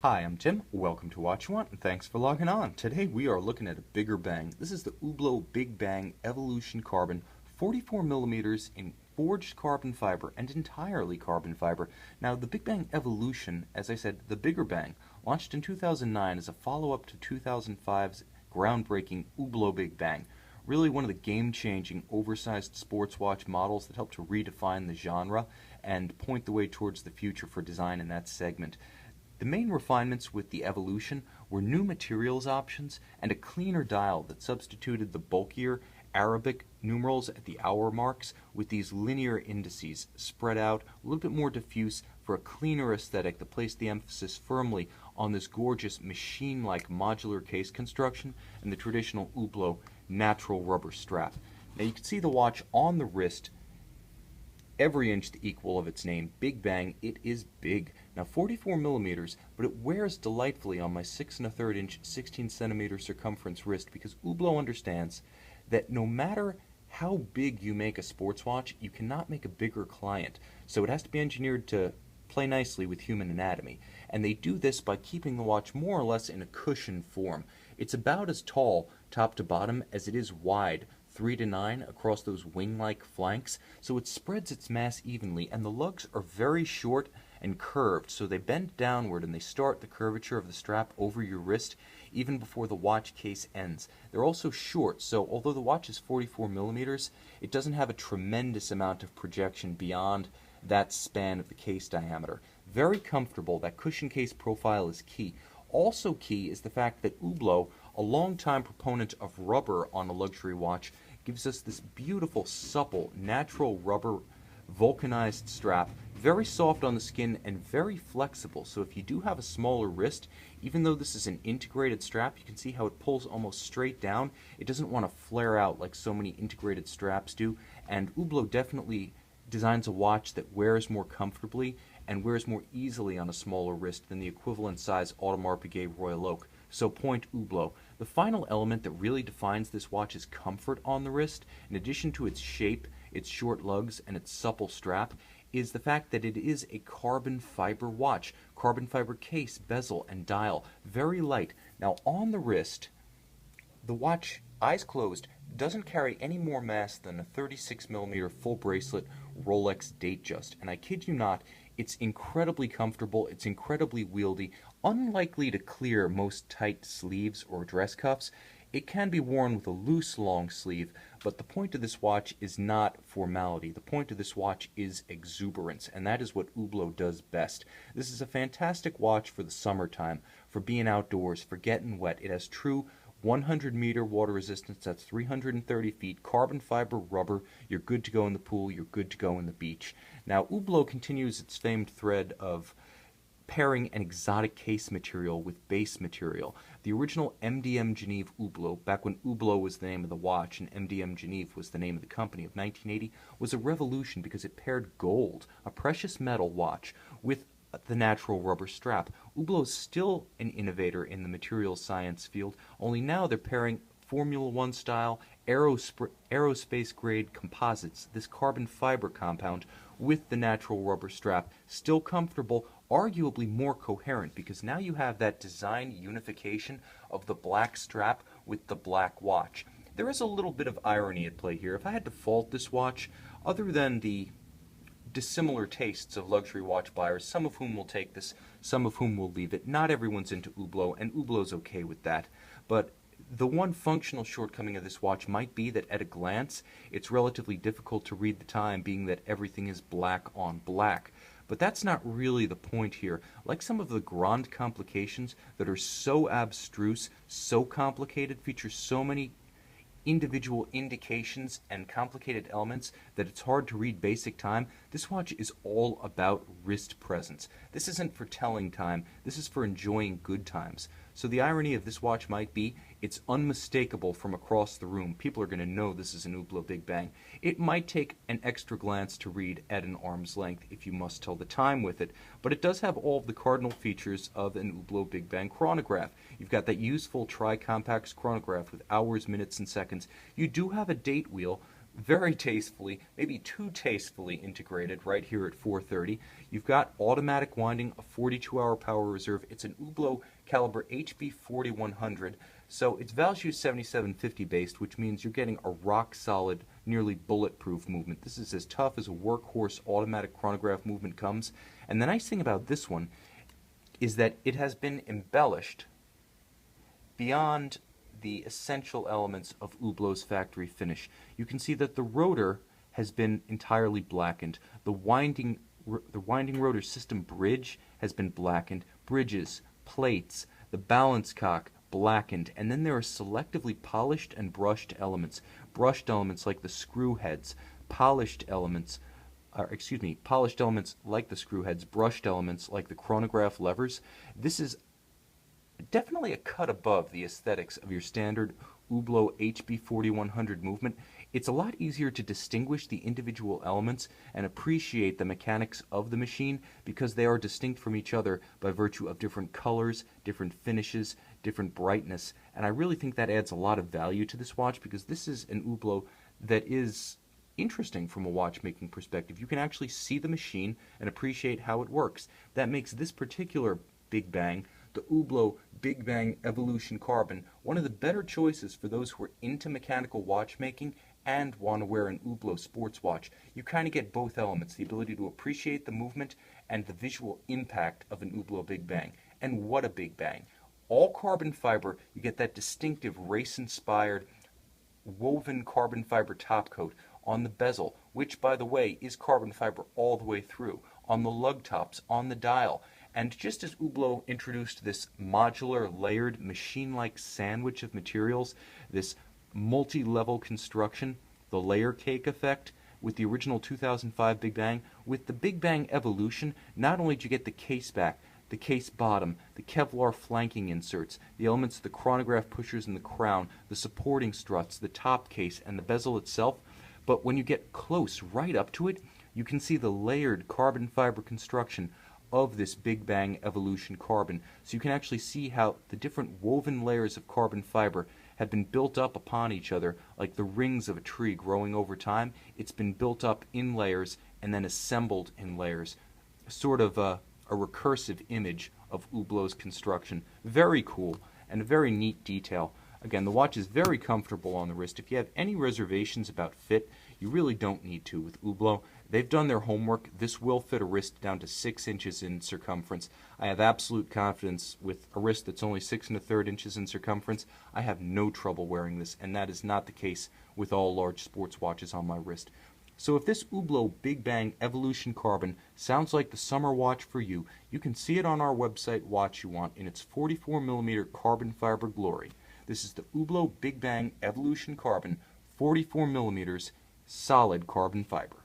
Hi, I'm Tim. Welcome to Watch One, and thanks for logging on. Today we are looking at a bigger bang. This is the Hublot Big Bang Evolution Carbon, 44 millimeters in forged carbon fiber and entirely carbon fiber. Now, the Big Bang Evolution, as I said, the bigger bang, launched in 2009 as a follow-up to 2005's groundbreaking Hublot Big Bang. Really one of the game-changing, oversized sports watch models that helped to redefine the genre and point the way towards the future for design in that segment. The main refinements with the Evolution were new materials options and a cleaner dial that substituted the bulkier Arabic numerals at the hour marks with these linear indices spread out, a little bit more diffuse for a cleaner aesthetic that placed the emphasis firmly on this gorgeous machine-like modular case construction and the traditional Hublot natural rubber strap. Now you can see the watch on the wrist, every inch the equal of its name, Big Bang. It is big. Now 44 millimeters, but it wears delightfully on my 6 1/3 inch, 16 centimeter circumference wrist because Hublot understands that no matter how big you make a sports watch, you cannot make a bigger client. So it has to be engineered to play nicely with human anatomy. And they do this by keeping the watch more or less in a cushion form. It's about as tall, top to bottom, as it is wide, 3 to 9 across those wing-like flanks, so it spreads its mass evenly, and the lugs are very short and curved, so they bend downward and they start the curvature of the strap over your wrist even before the watch case ends. They're also short, so although the watch is 44 millimeters, it doesn't have a tremendous amount of projection beyond that span of the case diameter. Very comfortable. That cushion case profile is key. Also key is the fact that Hublot, a longtime proponent of rubber on a luxury watch, gives us this beautiful, supple, natural rubber vulcanized strap, very soft on the skin and very flexible. So if you do have a smaller wrist, even though this is an integrated strap, you can see how it pulls almost straight down. It doesn't want to flare out like so many integrated straps do, and Hublot definitely designs a watch that wears more comfortably and wears more easily on a smaller wrist than the equivalent size Audemars Piguet Royal Oak. So point Hublot. The final element that really defines this watch's comfort on the wrist, in addition to its shape, its short lugs, and its supple strap, is the fact that it is a carbon fiber watch. Carbon fiber case, bezel, and dial. Very light. Now on the wrist, the watch, eyes closed, doesn't carry any more mass than a 36 millimeter full bracelet Rolex Datejust. And I kid you not, it's incredibly comfortable, it's incredibly wieldy, unlikely to clear most tight sleeves or dress cuffs. It can be worn with a loose long sleeve, but the point of this watch is not formality. The point of this watch is exuberance, and that is what Hublot does best. This is a fantastic watch for the summertime, for being outdoors, for getting wet. It has true 100-meter water resistance, that's 330 feet, carbon fiber rubber. You're good to go in the pool, you're good to go in the beach. Now, Hublot continues its famed thread of pairing an exotic case material with base material. The original MDM Genève Hublot, back when Hublot was the name of the watch and MDM Genève was the name of the company of 1980, was a revolution because it paired gold, a precious metal watch, with the natural rubber strap. Hublot is still an innovator in the materials science field, only now they're pairing Formula One style aerospace grade composites, this carbon fiber compound, with the natural rubber strap. Still comfortable, arguably more coherent, because now you have that design unification of the black strap with the black watch. There is a little bit of irony at play here. If I had to fault this watch, other than the dissimilar tastes of luxury watch buyers, some of whom will take this, some of whom will leave it. Not everyone's into Hublot, and Hublot's okay with that. But the one functional shortcoming of this watch might be that at a glance, it's relatively difficult to read the time, being that everything is black on black. But that's not really the point here. Like some of the grand complications that are so abstruse, so complicated, feature so many individual indications and complicated elements that it's hard to read basic time, this watch is all about wrist presence. This isn't for telling time, this is for enjoying good times. So the irony of this watch might be it's unmistakable from across the room. People are going to know this is an Hublot Big Bang. It might take an extra glance to read at an arm's length if you must tell the time with it, but it does have all of the cardinal features of an Hublot Big Bang chronograph. You've got that useful tri-compax chronograph with hours, minutes, and seconds. You do have a date wheel very tastefully, maybe too tastefully integrated right here at 430. You've got automatic winding, a 42-hour power reserve. It's an Hublot caliber HB 4100, so it's Valjoux 7750 based, which means you're getting a rock-solid, nearly bulletproof movement. This is as tough as a workhorse automatic chronograph movement comes. And the nice thing about this one is that it has been embellished beyond the essential elements of Hublot's factory finish. You can see that the rotor has been entirely blackened. The winding rotor system bridge has been blackened. Bridges, plates, the balance cock blackened, and then there are selectively polished and brushed elements. Brushed elements like the screw heads, polished elements like the screw heads, brushed elements like the chronograph levers. This is definitely a cut above the aesthetics of your standard Hublot HB 4100 movement. It's a lot easier to distinguish the individual elements and appreciate the mechanics of the machine because they are distinct from each other by virtue of different colors, different finishes, different brightness. And I really think that adds a lot of value to this watch because this is an Hublot that is interesting from a watchmaking perspective. You can actually see the machine and appreciate how it works. That makes this particular Big Bang, the Hublot Big Bang Evolution Carbon, one of the better choices for those who are into mechanical watchmaking and want to wear an Hublot sports watch. You kind of get both elements, the ability to appreciate the movement and the visual impact of an Hublot Big Bang. And what a Big Bang. All carbon fiber, you get that distinctive race-inspired woven carbon fiber top coat on the bezel, which, by the way, is carbon fiber all the way through, on the lug tops, on the dial. And just as Hublot introduced this modular, layered, machine-like sandwich of materials, this multi-level construction, the layer cake effect, with the original 2005 Big Bang, with the Big Bang Evolution, not only do you get the case back, the case bottom, the Kevlar flanking inserts, the elements of the chronograph pushers in the crown, the supporting struts, the top case, and the bezel itself, but when you get close, right up to it, you can see the layered carbon fiber construction of this Big Bang Evolution Carbon. So you can actually see how the different woven layers of carbon fiber have been built up upon each other like the rings of a tree growing over time. It's been built up in layers and then assembled in layers. Sort of a recursive image of Hublot's construction. Very cool and a very neat detail. Again, the watch is very comfortable on the wrist. If you have any reservations about fit, you really don't need to with Hublot. They've done their homework. This will fit a wrist down to 6 inches in circumference. I have absolute confidence with a wrist that's only 6 1/3 inches in circumference. I have no trouble wearing this, and that is not the case with all large sports watches on my wrist. So if this Hublot Big Bang Evolution Carbon sounds like the summer watch for you, you can see it on our website Watch You Want in its 44mm carbon fiber glory. This is the Hublot Big Bang Evolution Carbon, 44mm solid carbon fiber.